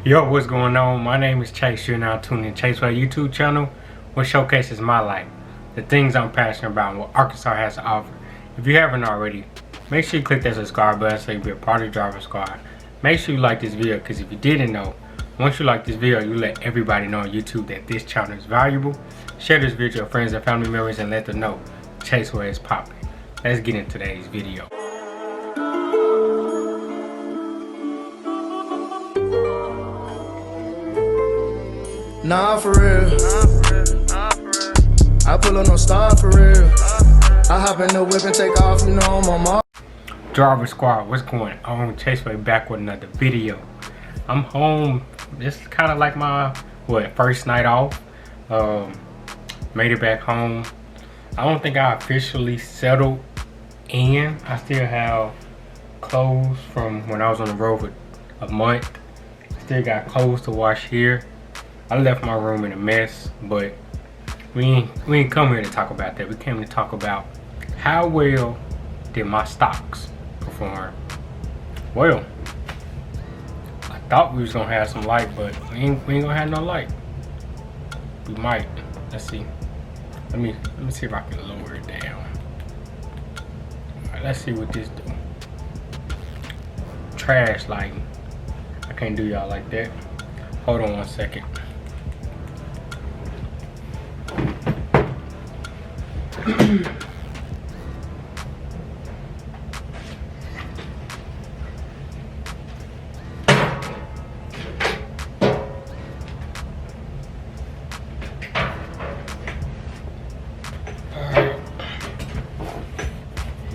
Yo, what's going on? My name is Chase. You're now tuning in Chase for a YouTube channel, which showcases my life, the things I'm passionate about, and what Arkansas has to offer. If you haven't already, make sure you click that subscribe button so you can be a part of the Driver Squad. Make sure you like this video, because if you didn't know, once you like this video, you let everybody know on YouTube that this channel is valuable. Share this video with friends and family members and let them know Chase where it's popping. Let's get into today's video. Nah, for real. I pull up no star for real. I hop in the whip and take off, you know I'm on my Driver Squad, what's going on? Chase way back with another video. I'm home. This is kind of like my first night off. Made it back home. I don't think I officially settled in. I still have clothes from when I was on the road for a month. Still got clothes to wash here. I left my room in a mess, but we ain't come here to talk about that. We came to talk about how well did my stocks perform. Well, I thought we was gonna have some light, but we ain't gonna have no light. We might. Let's see. Let me see if I can lower it down. Alright, let's see what this do. Trash lighting. I can't do y'all like that. Hold on one second. Alright.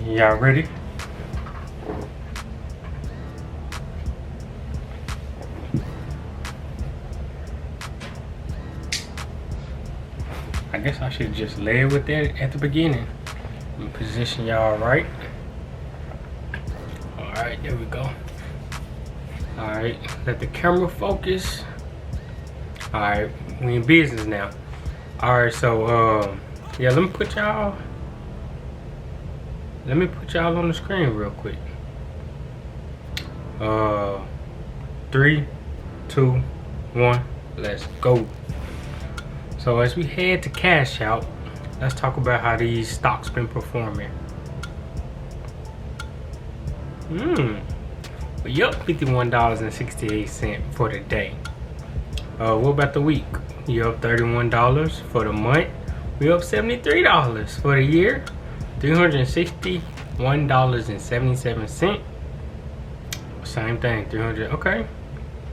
Y'all ready? I guess I should just lay with that at the beginning. Let me position y'all right. Alright, there we go. Alright, let the camera focus. Alright, we in business now. Alright, so yeah, let me put y'all on the screen real quick. 3, 2, 1, let's go. So as we head to Cashapp, let's talk about how these stocks been performing. We up $51.68 for the day. What about the week? You up $31 for the month. We up $73 for the year. $361.77. Same thing, 300. Okay.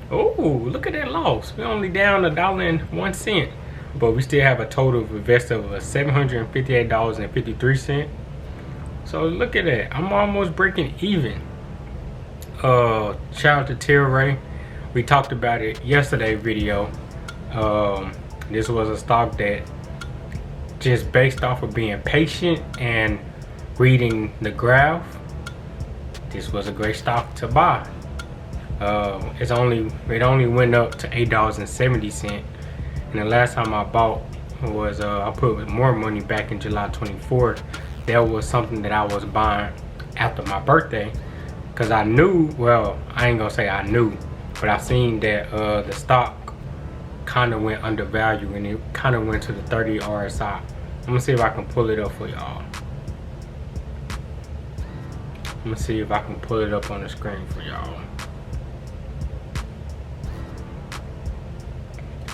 Oh, look at that loss. We only down $1.01. But we still have a total of invested of $758.53. So look at that. I'm almost breaking even. Shout out to Tilray. We talked about it yesterday video. This was a stock that just based off of being patient and reading the graph, this was a great stock to buy. It only went up to $8.70. And the last time I bought was, I put more money back in July 24th. That was something that I was buying after my birthday. Because I knew, well, I ain't gonna say I knew, but I seen that the stock kind of went undervalued and it kind of went to the 30 RSI. I'm gonna see if I can pull it up for y'all. I'm gonna see if I can pull it up on the screen for y'all.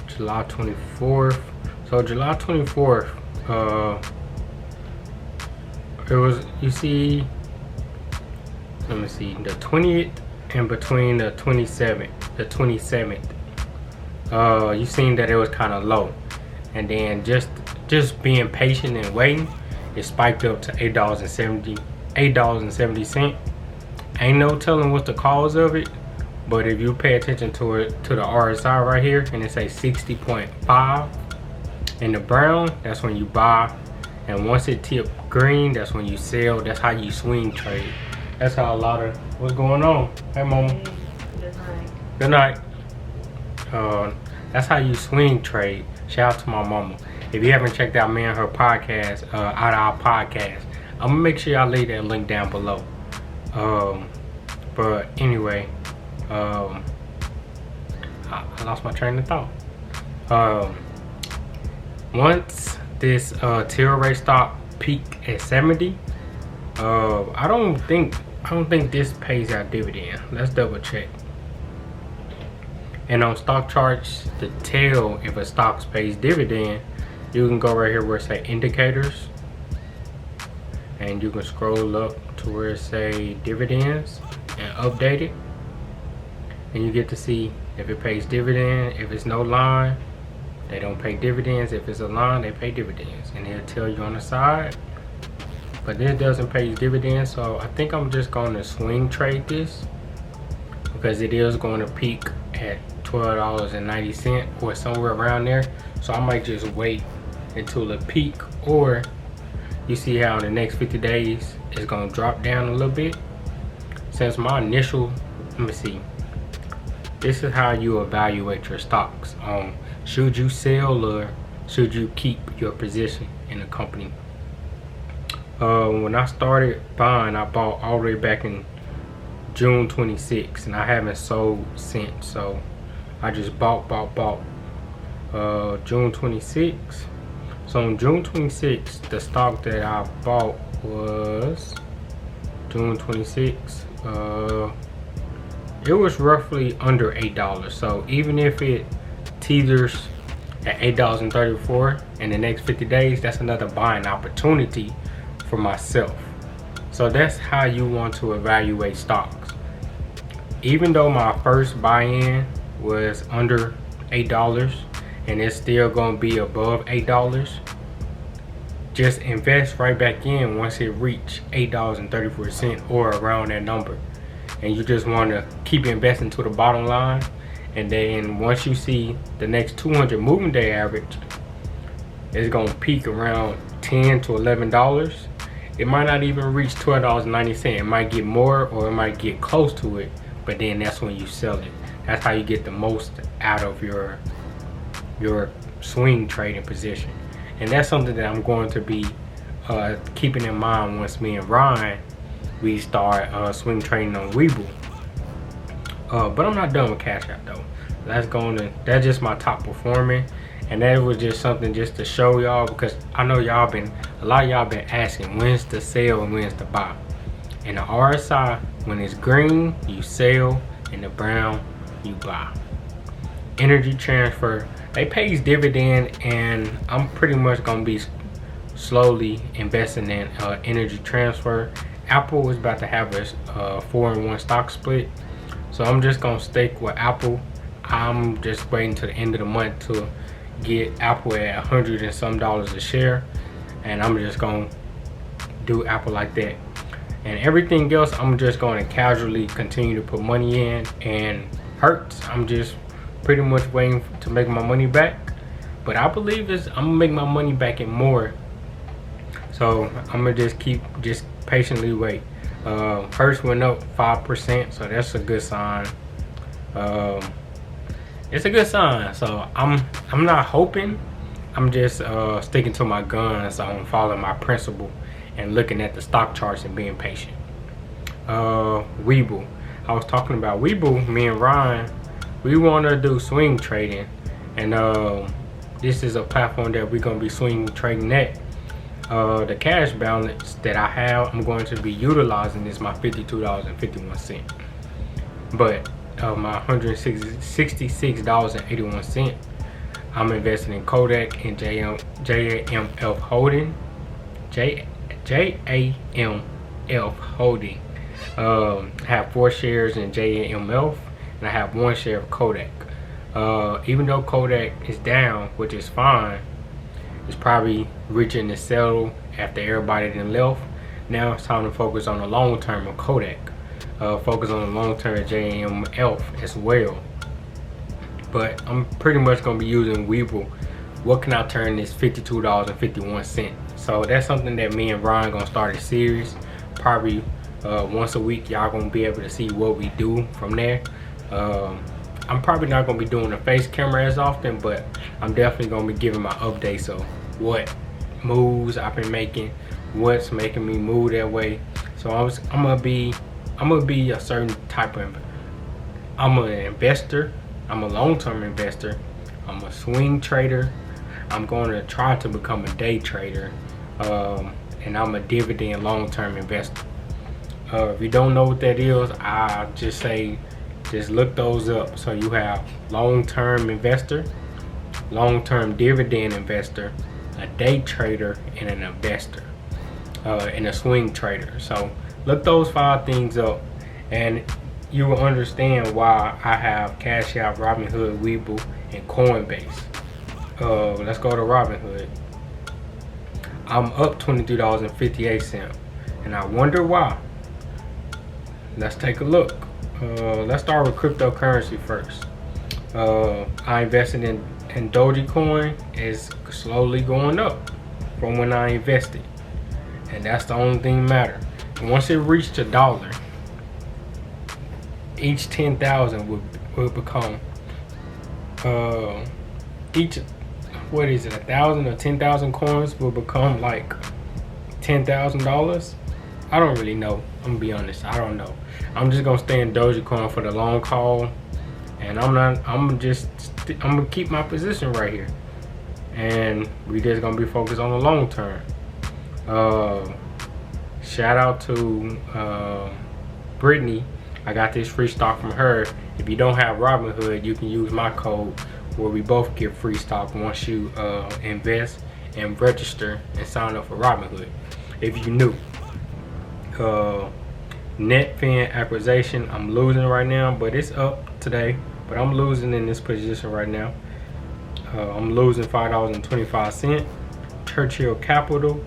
July 24th. So July 24th, it was, you see, let me see, the 20th and between the 27th, you seen that it was kind of low, and then just being patient and waiting, it spiked up to $8.70. Ain't no telling what's the cause of it. But if you pay attention to it, to the RSI right here, and it says 60.5 in the brown, that's when you buy. And once it tips green, that's when you sell. That's how you swing trade. That's how a lot of, what's going on? Hey, mama. Good night. That's how you swing trade. Shout out to my mama. If you haven't checked out me and her podcast, out of our podcast, I'm gonna make sure y'all leave that link down below. But anyway, I I lost my train of thought. Once this Tilray stock peak at 70, I don't think this pays out dividend. Let's double check. And on stock charts, to tell if a stock pays dividend, you can go right here where it say indicators, and you can scroll up to where it say dividends and update it, and you get to see if it pays dividend. If it's no line, they don't pay dividends. If it's a line, they pay dividends, and it'll tell you on the side. But this doesn't pay dividends, so I think I'm just going to swing trade this, because it is going to peak at $12.90 or somewhere around there. So I might just wait until the peak, or you see how in the next 50 days it's going to drop down a little bit. Since my initial, let me see, this is how you evaluate your stocks on should you sell or should you keep your position in a company. When I started buying, I bought all the way back in June 26, and I haven't sold since. So I just bought June 26. So on June 26, the stock that I bought was June 26. It was roughly under $8. So even if it teeters at $8.34 in the next 50 days, that's another buying opportunity for myself. So that's how you want to evaluate stocks. Even though my first buy-in was under $8 and it's still going to be above $8, just invest right back in once it reach $8.34 or around that number. And you just want to keep investing to the bottom line, and then once you see the next 200 moving day average, it's going to peak around $10 to $11. It might not even reach $12.90. It might get more, or it might get close to it, but then that's when you sell it. That's how you get the most out of your swing trading position. And that's something that I'm going to be keeping in mind once me and Ryan, we start swing trading on Webull. But I'm not done with Cashapp though. That's just my top performing, and that was just something just to show y'all, because I know a lot of y'all been asking when's the sell and when's the buy. And the RSI, when it's green, you sell, and the brown, you buy. Energy transfer, they pays dividend, and I'm pretty much gonna be slowly investing in energy transfer. Apple is about to have a 4-in-1 stock split, so I'm just gonna stick with Apple. I'm just waiting till the end of the month to get Apple at $100 and some a share, and I'm just gonna do Apple like that. And everything else, I'm just going to casually continue to put money in. And Hertz, I'm just pretty much waiting to make my money back. But I believe I'm gonna make my money back and more. So I'm gonna just patiently wait. Hertz went up 5%, so that's a good sign. It's a good sign. So I'm not hoping. I'm just sticking to my guns on following my principle and looking at the stock charts and being patient. Webull. I was talking about Webull. Me and Ryan, we want to do swing trading, and this is a platform that we're gonna be swing trading at. The cash balance that I have, I'm going to be utilizing is my $52.51. But my $166.81, I'm investing in Kodak and JAMF Holding. JAMF Holding. I have 4 shares in JAMF, and I have 1 share of Kodak. Even though Kodak is down, which is fine, it's probably reaching the settle after everybody then left. Now it's time to focus on the long term of Kodak. Focus on the long term of JAMF as well. But I'm pretty much going to be using Webull. What can I turn this $52.51? So that's something that me and Ryan going to start a series. Probably once a week, y'all going to be able to see what we do from there. I'm probably not going to be doing a face camera as often, but I'm definitely going to be giving my updates of what moves I've been making, what's making me move that way. So I'm gonna be a certain type of, I'm an investor, I'm a long-term investor. I'm a swing trader. I'm going to try to become a day trader. And I'm a dividend long-term investor. If you don't know what that is, I just say just look those up. So you have long-term investor, long-term dividend investor, a day trader, and an investor, and a swing trader. So look those 5 things up, and you will understand why I have Cashapp, Robinhood, Webull, and Coinbase. Let's go to Robinhood. I'm up $23.58, and I wonder why. Let's take a look. Let's start with cryptocurrency first. I invested in Dogecoin. Is slowly going up from when I invested, and that's the only thing that matters. Once it reached $1, each 10,000 will become each, what is it, 1,000 or 10,000 coins will become like $10,000. I don't really know. I'm gonna be honest. I don't know. I'm just gonna stay in Dogecoin for the long haul, and I'm gonna keep my position right here, and we just gonna be focused on the long term. Shout out to Brittany. I got this free stock from her. If you don't have Robinhood, you can use my code where we both get free stock once you invest and register and sign up for Robinhood. If you new. Net fin acquisition, I'm losing right now, but it's up today. But I'm losing in this position right now. I'm losing $5.25. Churchill Capital,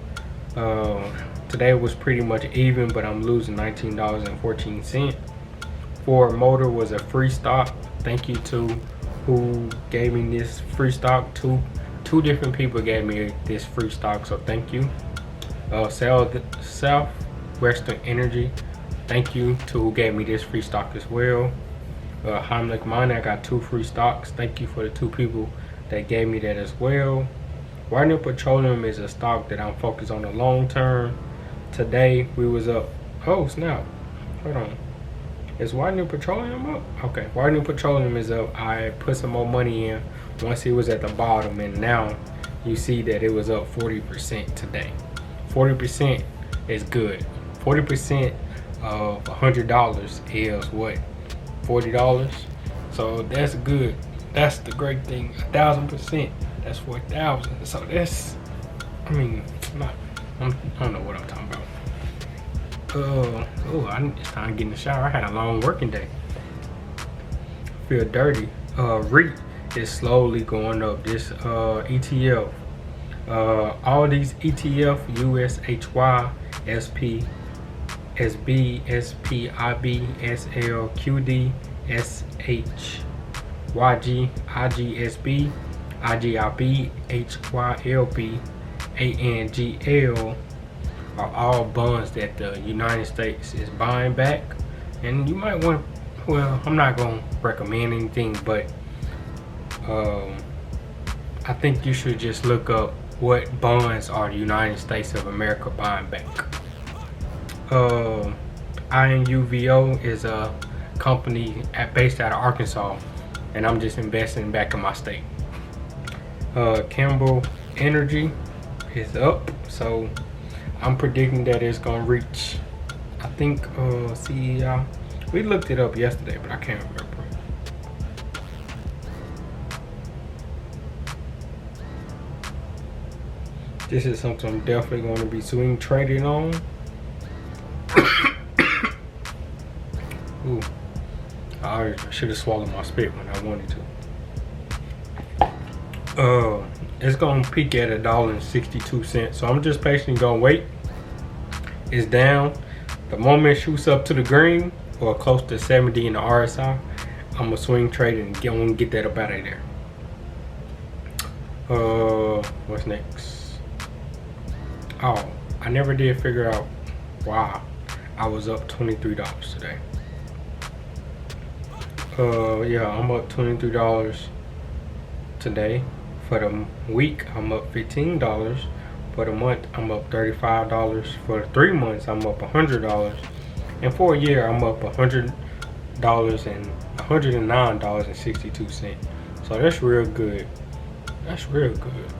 today was pretty much even, but I'm losing $19.14. Ford Motor was a free stock. Thank you to who gave me this free stock. Two different people gave me this free stock, so thank you. Southwestern Energy, thank you to who gave me this free stock as well. Heimlich Mine, I got 2 free stocks. Thank you for the 2 people that gave me that as well. White Petroleum is a stock that I'm focused on the long term. Today we was up. Oh snap! Hold on. Is White Petroleum up? Okay, White Petroleum is up. I put some more money in once it was at the bottom, and now you see that it was up 40% today. 40% is good. 40% of $100 is what? $40. So that's good. That's the great thing. 1,000%. That's 4,000. So that's, I mean, I don't know what I'm talking about. It's time to get in the shower. I had a long working day. Feel dirty. REIT is slowly going up. This ETF. All these ETF, USHY, SP, SB, SPIB, SL, QD, SH, YG, IGSB, IGIB, HYLB, ANGL are all bonds that the United States is buying back. And you might want, well, I'm not going to recommend anything, but I think you should just look up what bonds are the United States of America buying back. INUVO is a company based out of Arkansas, and I'm just investing back in my state. Campbell Energy is up, so I'm predicting that it's gonna reach, I think, we looked it up yesterday, but I can't remember. This is something I'm definitely going to be swing trading on. Ooh, I should have swallowed my spit when I wanted to. It's going to peak at $1.62, so I'm just patiently going to wait. It's down. The moment it shoots up to the green or close to 70 in the RSI, I'm going to swing trade and get that up out of there. What's next? Oh, I never did figure out why I was up $23 today. Yeah, I'm up $23 today. For the week, I'm up $15. For the month, I'm up $35. For the 3 months, I'm up $100. And for a year, I'm up $100 and $109.62. So that's real good. That's real good.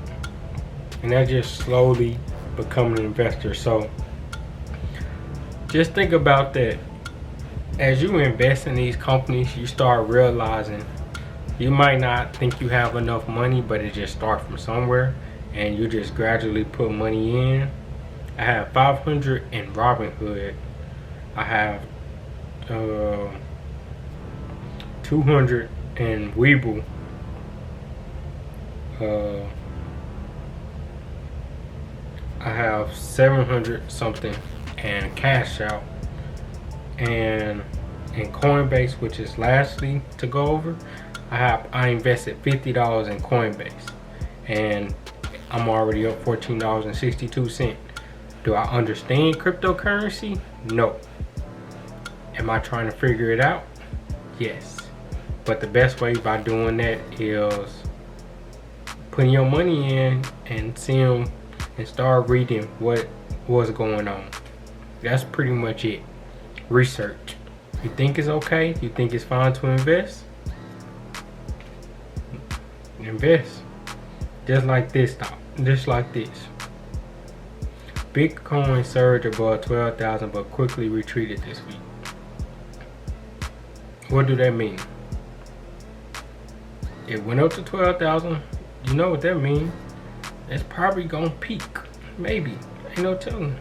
And that's just slowly becoming an investor. So just think about that. As you invest in these companies, you start realizing you might not think you have enough money, but it just starts from somewhere, and you just gradually put money in. I have 500 in Robinhood. I have 200 in Webull. I have 700 something in Cashapp, and in Coinbase, which is lastly to go over, I invested $50 in Coinbase, and I'm already up $14.62. Do I understand cryptocurrency? No. Am I trying to figure it out? Yes. But the best way by doing that is putting your money in and seeing and start reading what's going on. That's pretty much it. Research. You think it's okay? You think it's fine to invest? Invest. Just like this stock. Just like this. Bitcoin surged above 12,000 but quickly retreated this week. What do that mean? It went up to 12,000. You know what that means? It's probably gonna peak. Maybe. Ain't no telling.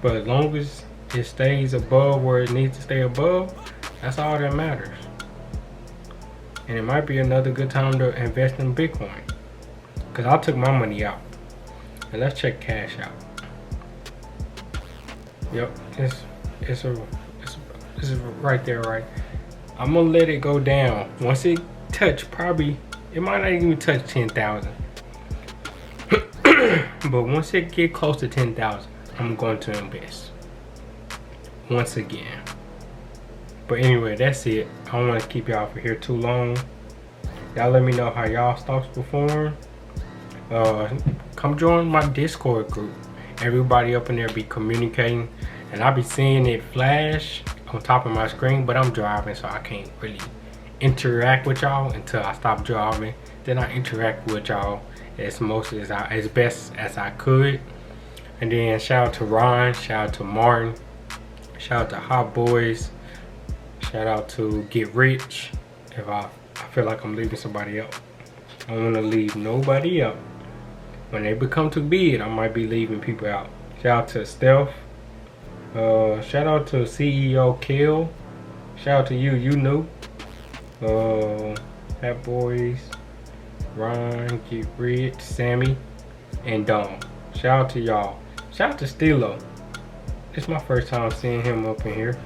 But as long as it stays above where it needs to stay above, that's all that matters. And it might be another good time to invest in Bitcoin. Cause I took my money out. And let's check Cashapp. Yep, it's right there, right? I'm gonna let it go down. Once it touch, probably it might not even touch 10,000. But once it get close to 10,000, I'm going to invest once again. But anyway, that's it. I don't want to keep y'all for here too long. Y'all let me know how y'all stocks perform. Come join my Discord group. Everybody up in there be communicating, and I'll be seeing it flash on top of my screen, but I'm driving, so I can't really interact with y'all until I stop driving. Then I interact with y'all as best as I could. And then shout out to Ron, shout out to Martin, shout out to Hot Boys, shout out to Get Rich. If I feel like I'm leaving somebody out, I don't want to leave nobody out. When they become too big, I might be leaving people out. Shout out to Stealth. Shout out to CEO Kill. Shout out to you knew. Hot Boys, Ron, Get Rich, Sammy, and Dom. Shout out to y'all. Shout out to Stilo. It's my first time seeing him up in here.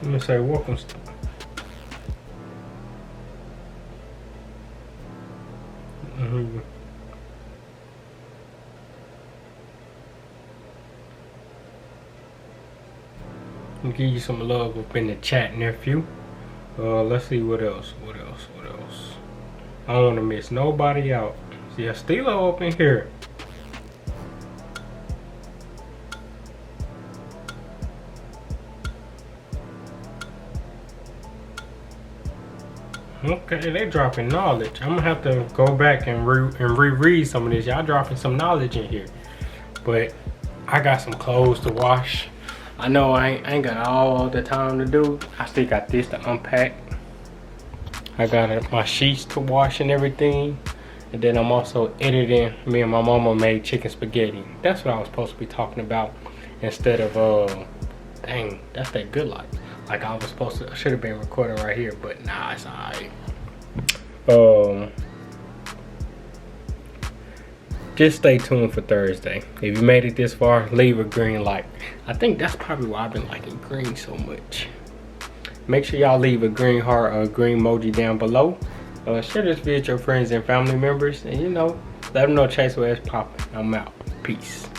I'm gonna say welcome. I'll give you some love up in the chat, nephew. Let's see what else. I don't want to miss nobody out. See a Stilo up in here. Okay, they dropping knowledge. I'm gonna have to go back and reread some of this. Y'all dropping some knowledge in here. But I got some clothes to wash. I know I ain't got all the time to do. I still got this to unpack. I got my sheets to wash and everything. And then I'm also editing. Me and my mama made chicken spaghetti. That's what I was supposed to be talking about. Instead of, dang, that's that good life. Like I was supposed to, I should have been recording right here, but nah, it's alright. Just stay tuned for Thursday. If you made it this far, leave a green like. I think that's probably why I've been liking green so much. Make sure y'all leave a green heart or a green emoji down below. Share this video with your friends and family members, and let them know Chase was popping. I'm out. Peace.